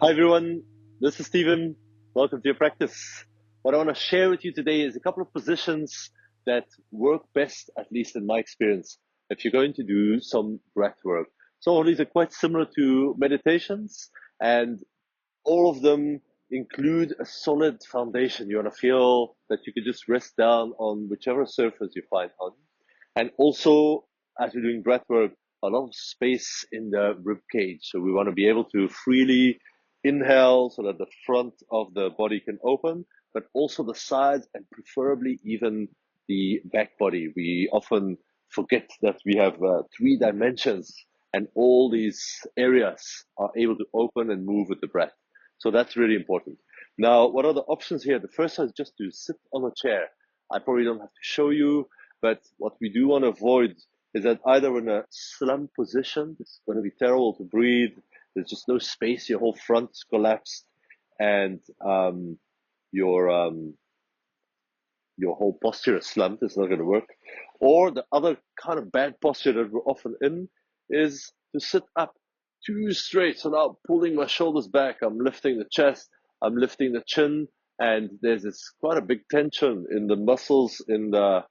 Hi everyone, this is Stephen. Welcome to your practice. What I want to share with you today is a couple of positions that work best, at least in my experience, if you're going to do some breath work. So these are quite similar to meditations, and all of them include a solid foundation. You want to feel that you can just rest down on whichever surface you find on. And also, as we're doing breath work, a lot of space in the rib cage. So we want to be able to freely inhale so that the front of the body can open, but also the sides and preferably even the back body. We often forget that we have three dimensions and all these areas are able to open and move with the breath. So that's really important. Now, what are the options here? The first one is just to sit on a chair. I probably don't have to show you, but what we do want to avoid is that either in a slump position, it's going to be terrible to breathe. There's just no space. Your whole front's collapsed, and your your whole posture is slumped. It's not going to work. Or the other kind of bad posture that we're often in is to sit up too straight. So now pulling my shoulders back, I'm lifting the chest, I'm lifting the chin, and there's this quite a big tension in the muscles in the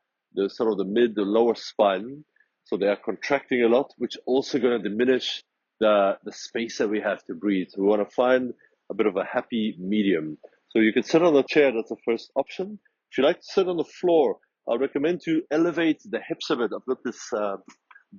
sort of the mid, the lower spine. So they are contracting a lot, which also going to diminish the space that we have to breathe. So we want to find a bit of a happy medium. So you can sit on a chair, that's the first option. If you like to sit on the floor, I recommend to elevate the hips a bit. I've got this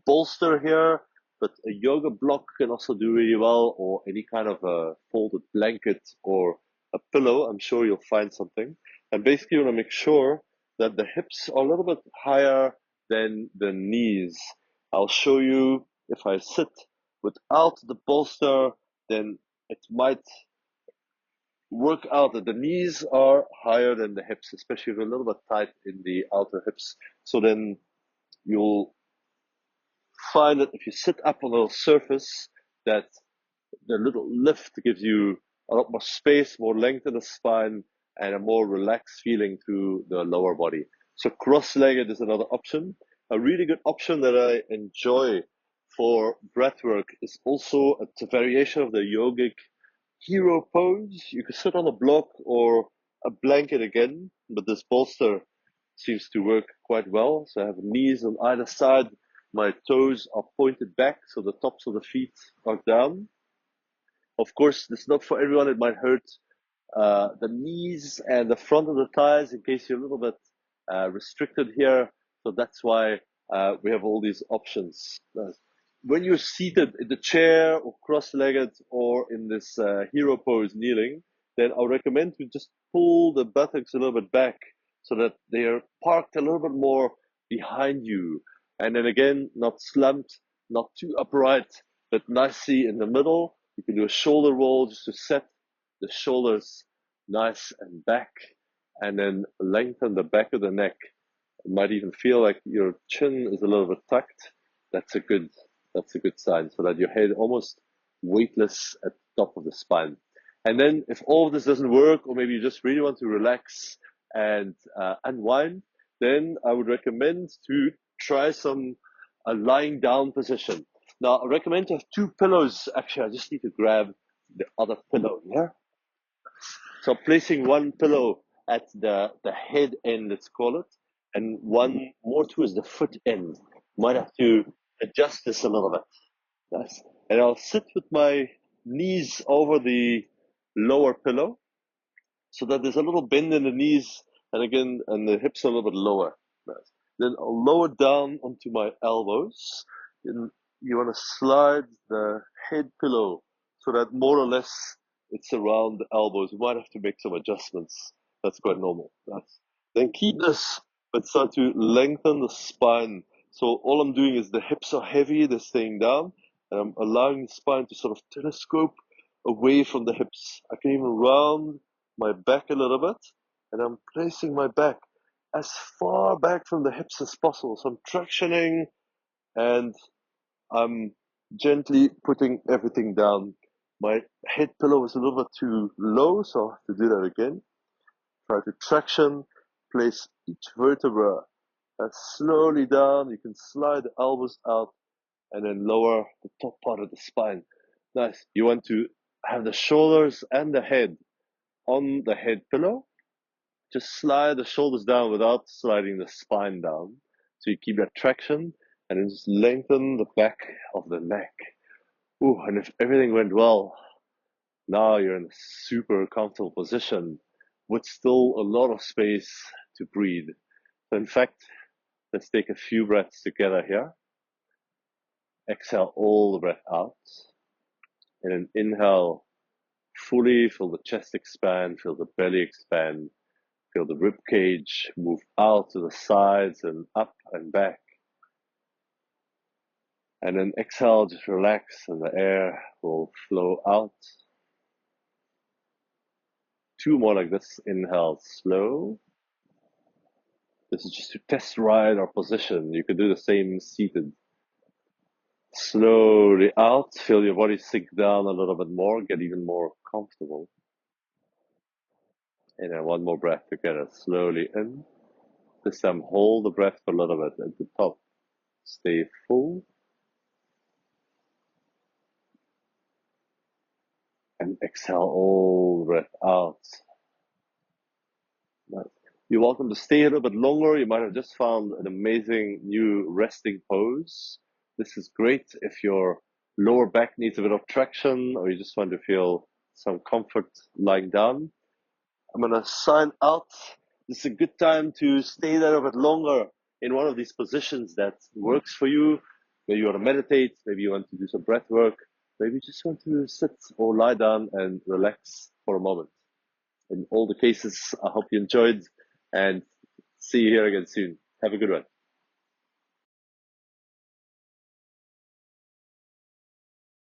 bolster here, but a yoga block can also do really well, or any kind of a folded blanket or a pillow. I'm sure you'll find something. And basically, you want to make sure that the hips are a little bit higher than the knees. I'll show you if I sit without the bolster, then it might work out that the knees are higher than the hips, especially if you're a little bit tight in the outer hips. So then you'll find that if you sit up on a surface, that the little lift gives you a lot more space, more length in the spine, and a more relaxed feeling through the lower body. So cross-legged is another option. A really good option that I enjoy for breath work is also a variation of the yogic hero pose. You can sit on a block or a blanket again, but this bolster seems to work quite well. So I have knees on either side. My toes are pointed back, so the tops of the feet are down. Of course, this is not for everyone. It might hurt the knees and the front of the thighs in case you're a little bit restricted here. So that's why we have all these options. When you're seated in the chair or cross-legged or in this hero pose kneeling, then I'll recommend to just pull the buttocks a little bit back so that they are parked a little bit more behind you. And then again, not slumped, not too upright, but nicely in the middle. You can do a shoulder roll just to set the shoulders nice and back, and then lengthen the back of the neck. It might even feel like your chin is a little bit tucked. That's a good sign, so that your head almost weightless at the top of the spine. And then if all of this doesn't work, or maybe you just really want to relax and unwind, then I would recommend to try some a lying down position. Now, I recommend to have two pillows. Actually, I just need to grab the other pillow here. So placing one pillow at the head end, let's call it, and one more towards the foot end. Might have to adjust this a little bit. Nice. And I'll sit with my knees over the lower pillow so that there's a little bend in the knees and again, and the hips are a little bit lower. Nice. Then I'll lower down onto my elbows. And you want to slide the head pillow so that more or less it's around the elbows. You might have to make some adjustments. That's quite normal. Nice. Then keep this, but start to lengthen the spine. So all I'm doing is the hips are heavy, they're staying down, and I'm allowing the spine to sort of telescope away from the hips. I can even round my back a little bit, and I'm placing my back as far back from the hips as possible. So I'm tractioning and I'm gently putting everything down. My head pillow is a little bit too low, so I'll have to do that again. Try to traction, place each vertebra slowly down. You can slide the elbows out and then lower the top part of the spine. Nice. You want to have the shoulders and the head on the head pillow. Just slide the shoulders down without sliding the spine down. So you keep that traction and then just lengthen the back of the neck. Ooh, and if everything went well, now you're in a super comfortable position with still a lot of space to breathe. So in fact, let's take a few breaths together here. Exhale all the breath out. And then inhale, fully feel the chest expand, feel the belly expand, feel the rib cage move out to the sides and up and back. And then exhale, just relax and the air will flow out. Two more like this. Inhale, slow. This is just to test ride our position. You can do the same seated. Slowly out. Feel your body sink down a little bit more. Get even more comfortable. And then one more breath together. Slowly in. This time hold the breath for a little bit at the top. Stay full. And exhale all the breath out. You're welcome to stay a little bit longer. You might have just found an amazing new resting pose. This is great if your lower back needs a bit of traction or you just want to feel some comfort lying down. I'm going to sign out. This is a good time to stay there a bit longer in one of these positions that works for you. Maybe you want to meditate, maybe you want to do some breath work, maybe you just want to sit or lie down and relax for a moment. In all the cases, I hope you enjoyed and see you here again soon. Have a good one.